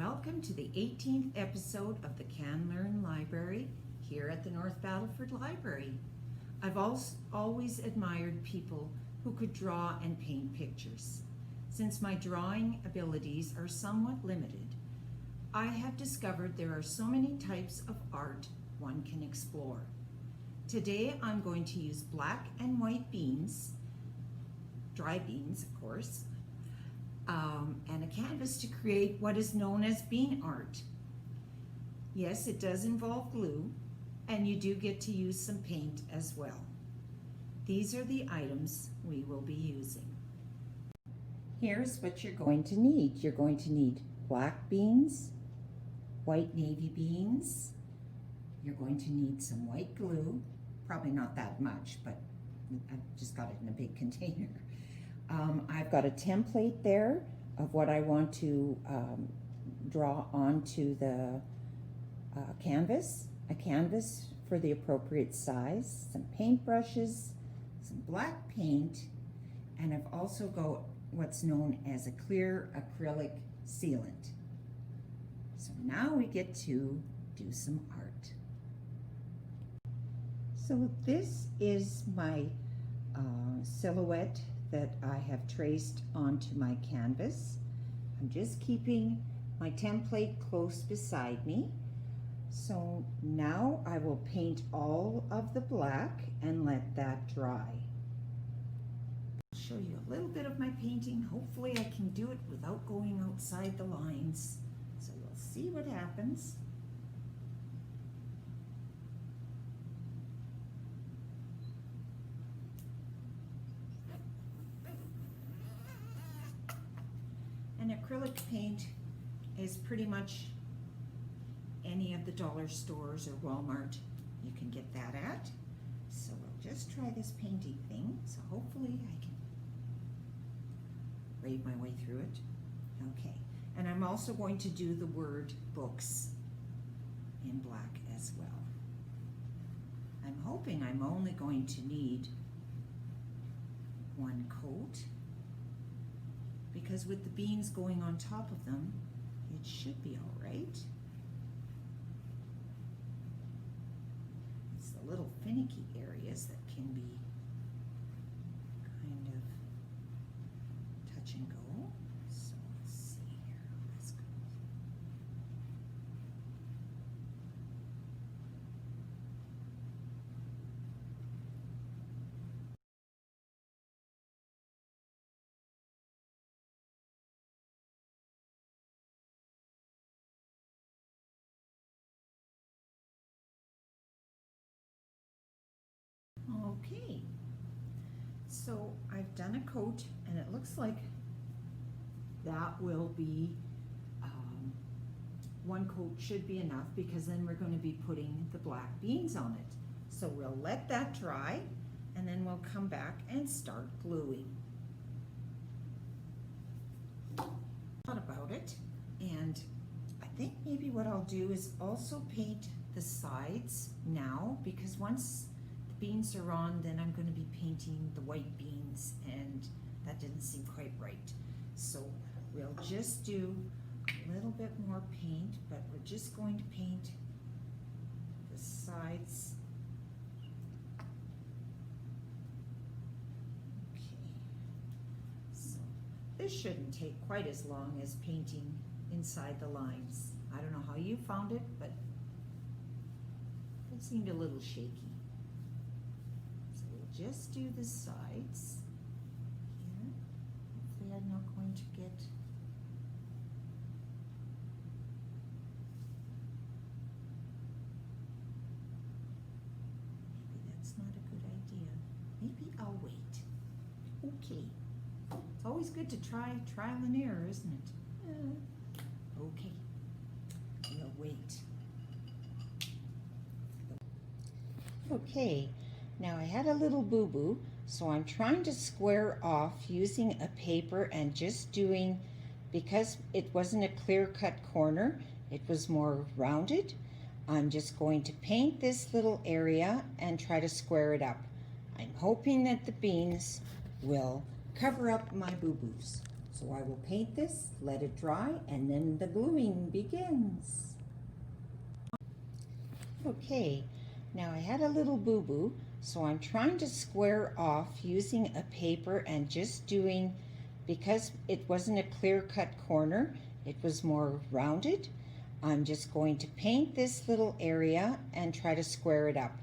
welcome to the 18th episode of the Can Learn Library here at the North Battleford Library. I've always admired people who could draw and paint pictures. Since my drawing abilities are somewhat limited, I have discovered there are so many types of art one can explore. Today I'm going to use black and white beans, dry beans of course, and a canvas to create what is known as bean art. Yes, it does involve glue, and you do get to use some paint as well. These are the items we will be using. Here's what you're going to need. You're going to need black beans, white navy beans. You're going to need some white glue, probably not that much, but I've just got it in a big container. I've got a template there of what I want to draw onto the canvas, a canvas for the appropriate size, some paintbrushes, some black paint, and I've also got what's known as a clear acrylic sealant. So now we get to do some art. So this is my silhouette that I have traced onto my canvas. I'm just keeping my template close beside me. So now I will paint all of the black and let that dry. I'll show you a little bit of my painting. Hopefully I can do it without going outside the lines. So we'll see what happens. And acrylic paint is pretty much any of the dollar stores or Walmart you can get that at. So we'll just try this painting thing. So hopefully I can wade my way through it. Okay, and I'm also going to do the word books in black as well. I'm hoping I'm only going to need one coat, because with the beans going on top of them, it should be all right. It's the little finicky areas that can be kind of touch and go. So let's see here, let's go. Okay, so I've done a coat and it looks like that will be, one coat should be enough, because then we're going to be putting the black beans on it. So we'll let that dry and then we'll come back and start gluing. Thought about it, and I think maybe what I'll do is also paint the sides now, because once beans are on, then I'm going to be painting the white beans, and that didn't seem quite right. So we'll just do a little bit more paint, but we're just going to paint the sides. Okay, so this shouldn't take quite as long as painting inside the lines. I don't know how you found it, but it seemed a little shaky. Just do the sides here. Hopefully I'm not going to get maybe that's not a good idea. Maybe I'll wait. Okay. It's always good to try trial and error, isn't it? Okay. We'll wait. Okay. Now I had a little boo-boo, so I'm trying to square off using a paper and just doing, because it wasn't a clear-cut corner, it was more rounded. I'm just going to paint this little area and try to square it up. I'm hoping that the beans will cover up my boo-boos. So I will paint this, let it dry, and then the gluing begins. Okay, now I had a little boo-boo, so I'm trying to square off using a paper and just doing, because it wasn't a clear-cut corner, it was more rounded. I'm just going to paint this little area and try to square it up.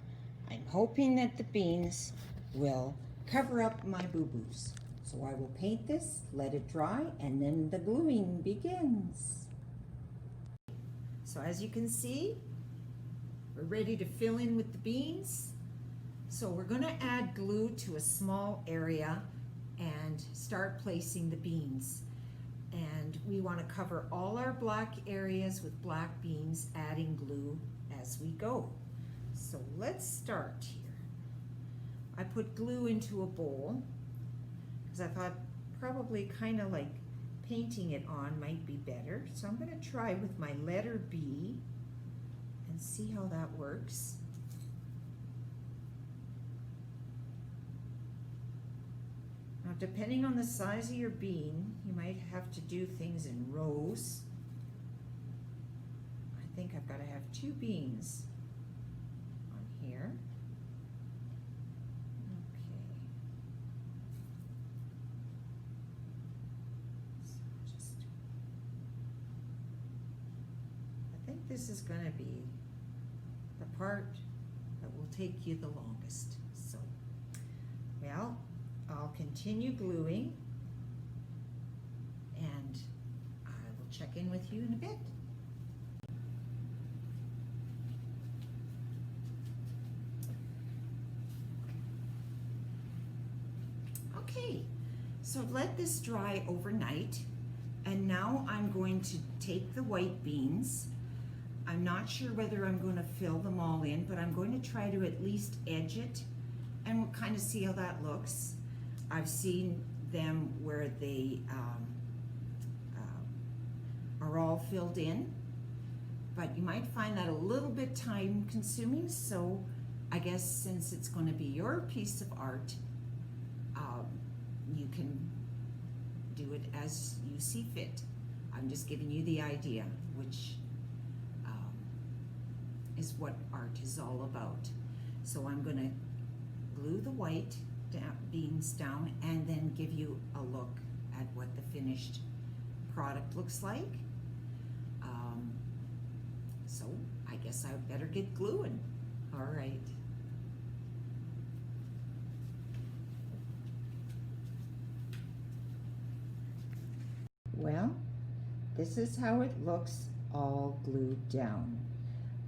I'm hoping that the beans will cover up my boo-boos. So I will paint this, let it dry, and then the gluing begins. So as you can see, we're ready to fill in with the beans. So we're going to add glue to a small area and start placing the beans. And we want to cover all our black areas with black beans, adding glue as we go. So let's start here. I put glue into a bowl because I thought probably kind of like painting it on might be better. So I'm going to try with my letter B and see how that works. Now, depending on the size of your bean, you might have to do things in rows. I think I've got to have 2 beans on here. Okay. So just, I think this is going to be the part that will take you the longest. So, well, I'll continue gluing and I will check in with you in a bit. Okay, so I've let this dry overnight and now I'm going to take the white beans. I'm not sure whether I'm going to fill them all in, but I'm going to try to at least edge it and we'll kind of see how that looks. I've seen them where they are all filled in, but you might find that a little bit time consuming, so I guess since it's going to be your piece of art, you can do it as you see fit. I'm just giving you the idea, which is what art is all about. So I'm going to glue the white beans down and then give you a look at what the finished product looks like. So I guess I better get gluing. All right. Well, this is how it looks all glued down.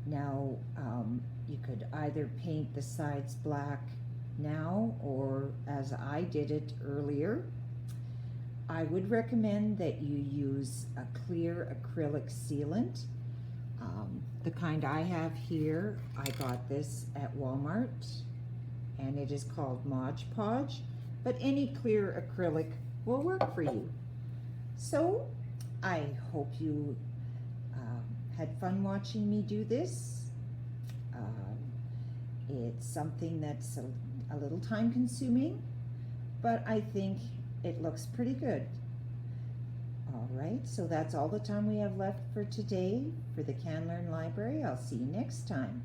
Now, you could either paint the sides black now, or as I did it earlier. I would recommend that you use a clear acrylic sealant. The kind I have here, I got this at Walmart, and it is called Mod Podge, but any clear acrylic will work for you. So, I hope you had fun watching me do this. It's something that's a little time consuming, but I think it looks pretty good. All right, so that's all the time we have left for today for the Can Learn Library. I'll see you next time.